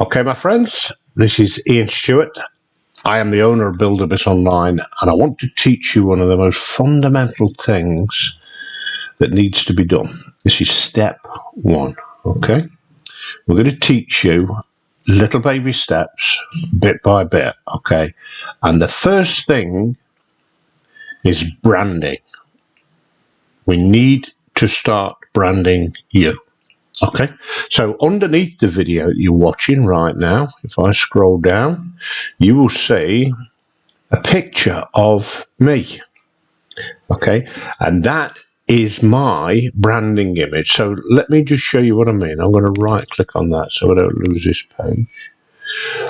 Okay, my friends, this is Ian Stewart. I am the owner of Buildabizonline, and I want to teach you one of the most fundamental things that needs to be done. This is step one, okay? We're going to teach you little baby steps, bit by bit, okay? And the first thing is branding. We need to start branding you. Okay, so underneath the video that you're watching right now, if I scroll down, you will see a picture of me. Okay, and that is my branding image. So let me just show you what I mean. I'm going to right click on that so I don't lose this page.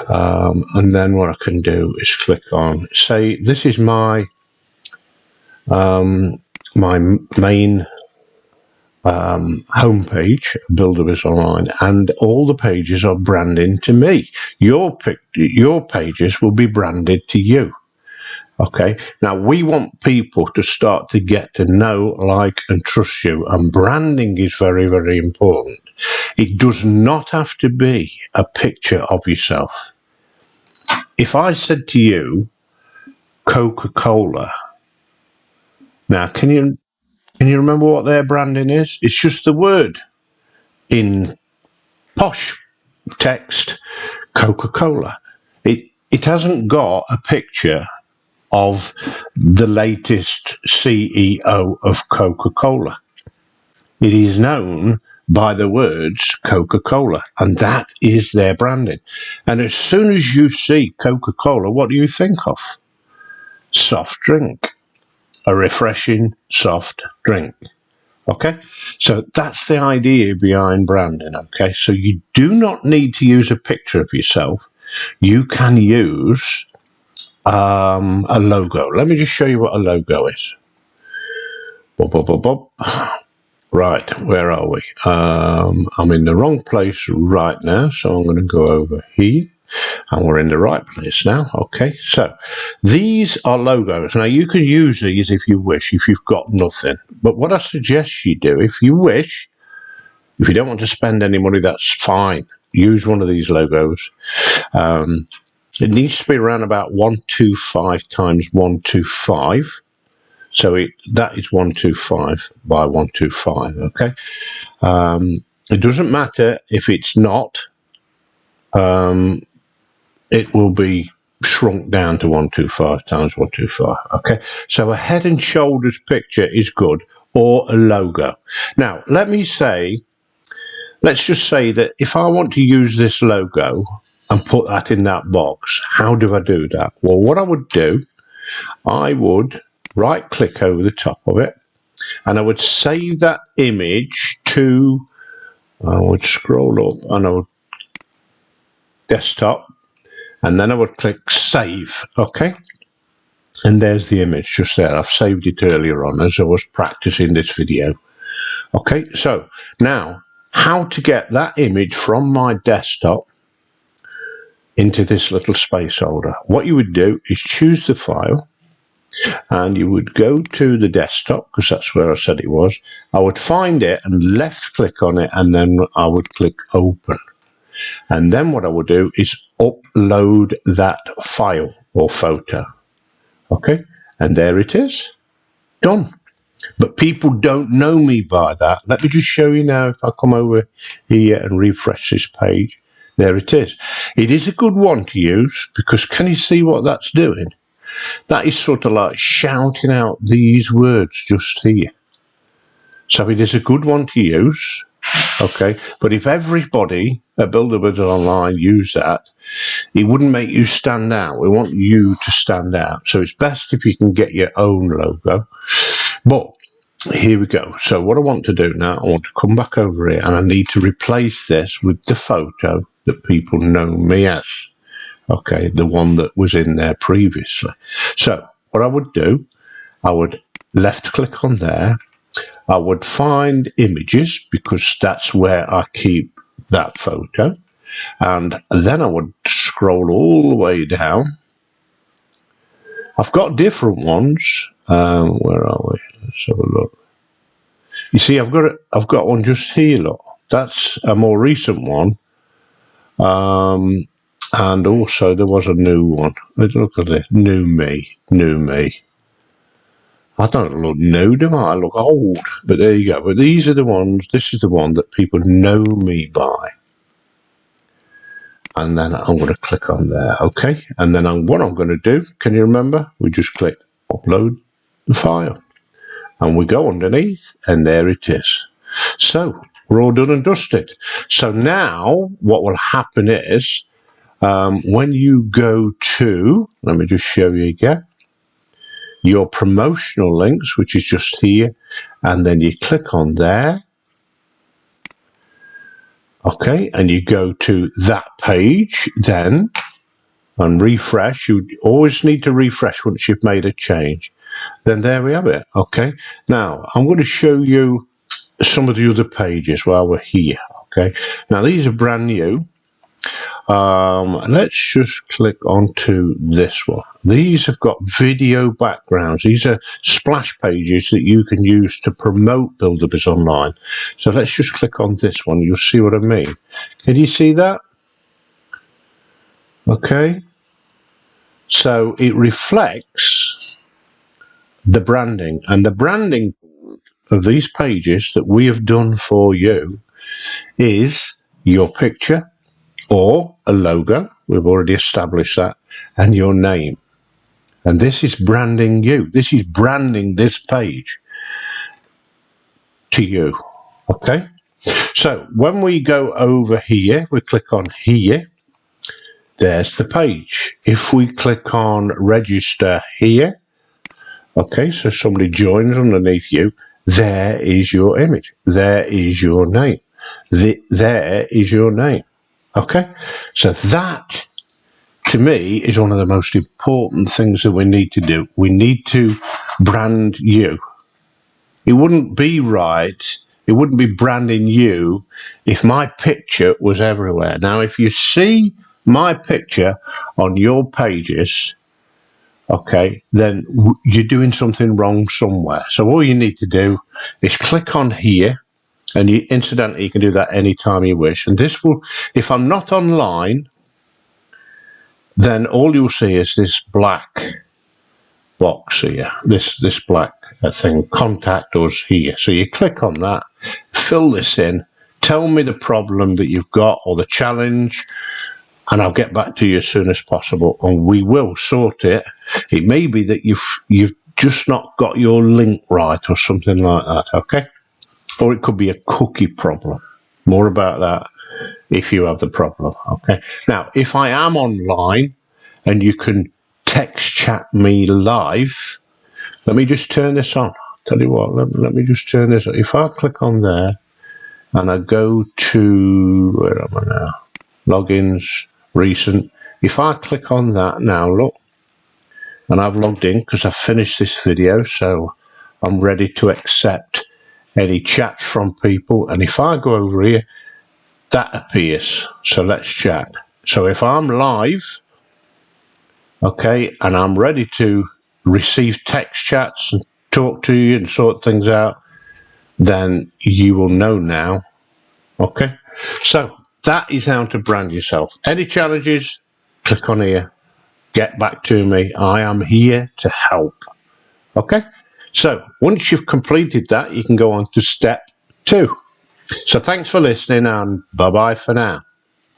And then what I can do is click on, say, this is my my main homepage, Buildabizonline, and all the pages are branding to me. Your pages will be branded to you. Okay, now we want people to start to get to know, like, and trust you, and branding is very, very important. It does not have to be a picture of yourself. If I said to you, Coca-Cola, now can you remember what their branding is? It's just the word in posh text, Coca-Cola. It hasn't got a picture of the latest CEO of Coca-Cola. It is known by the words Coca-Cola, and that is their branding. And as soon as you see Coca-Cola, what do you think of? Soft drink. A refreshing soft drink. Okay, so that's the idea behind branding. Okay, so you do not need to use a picture of yourself. You can use a logo. Let me just show you what a logo is. Bob, bob, bob, bob. Right, where are we? I'm in the wrong place right now, so I'm going to go over here. And we're in the right place now. Okay, so these are logos. Now, you can use these if you wish, if you've got nothing. But what I suggest you do, if you wish, if you don't want to spend any money, that's fine. Use one of these logos. It needs to be around about 125 times 125. So that is 125 by 125, okay? It doesn't matter if it's not. It will be shrunk down to 125 times 125, okay? So a head and shoulders picture is good, or a logo. Now, let's just say that if I want to use this logo and put that in that box, how do I do that? Well, what I would do, I would right-click over the top of it, and I would save that image to, I would scroll up, and I would desktop, and then I would click save, okay? And there's the image just there. I've saved it earlier on as I was practicing this video. Okay, so now how to get that image from my desktop into this little space holder. What you would do is choose the file, and you would go to the desktop, because that's where I said it was. I would find it and left click on it, and then I would click open. And then what I will do is upload that file or photo. Okay, and there it is. Done. But people don't know me by that. Let me just show you now. If I come over here and refresh this page, there it is. It is a good one to use, because can you see what that's doing? That is sort of like shouting out these words just here. So it is a good one to use. Okay, but if everybody at Buildabizonline used that, it wouldn't make you stand out. We want you to stand out. So it's best if you can get your own logo. But here we go. So what I want to do now, I want to come back over here, and I need to replace this with the photo that people know me as. Okay, the one that was in there previously. So what I would do, I would left click on there. I would find images, because that's where I keep that photo. And then I would scroll all the way down. I've got different ones. Where are we? Let's have a look. You see, I've got one just here, look. That's a more recent one. And also there was a new one. Look at this, new me. I don't look new, do I? I look old, but there you go. But these are the ones, this is the one that people know me by. And then I'm going to click on there, okay? And then what I'm going to do, can you remember? We just click upload the file. And we go underneath, and there it is. So we're all done and dusted. So now what will happen is, when you go to, let me just show you again, your promotional links, which is just here, and then you click on there, okay, and you go to that page then, and refresh. You always need to refresh once you've made a change. Then there we have it, okay. Now I'm going to show you some of the other pages while we're here, okay. Now these are brand new. Let's just click onto this one. These have got video backgrounds. These are splash pages that you can use to promote Buildabizonline. So let's just click on this one. You'll see what I mean. Can you see that? Okay. So it reflects the branding, and the branding of these pages that we have done for you is your picture, or a logo, we've already established that, and your name. And this is branding you. This is branding this page to you, okay? So when we go over here, we click on here, there's the page. If we click on register here, okay, so somebody joins underneath you, there is your image. There is your name. There is your name. Okay, so that, to me, is one of the most important things that we need to do. We need to brand you. It wouldn't be right, it wouldn't be branding you if my picture was everywhere. Now, if you see my picture on your pages, okay, then you're doing something wrong somewhere. So all you need to do is click on here. And incidentally, you can do that anytime you wish. And this will, if I'm not online, then all you'll see is this black box here, this black thing, contact us here. So you click on that, fill this in, tell me the problem that you've got or the challenge, and I'll get back to you as soon as possible, and we will sort it. It may be that you've just not got your link right or something like that, okay? Or it could be a cookie problem. More about that if you have the problem, okay? Now, if I am online and you can text chat me live, let me just turn this on. Tell you what, let me just turn this on. If I click on there and I go to, where am I now? Logins, recent. If I click on that now, look, and I've logged in because I've finished this video, so I'm ready to accept any chats from people, and if I go over here, that appears. So let's chat. So if I'm live, okay, and I'm ready to receive text chats and talk to you and sort things out, then you will know now, okay? So that is how to brand yourself. Any challenges, click on here, get back to me. I am here to help, okay? So once you've completed that, you can go on to step 2. So thanks for listening, and bye-bye for now.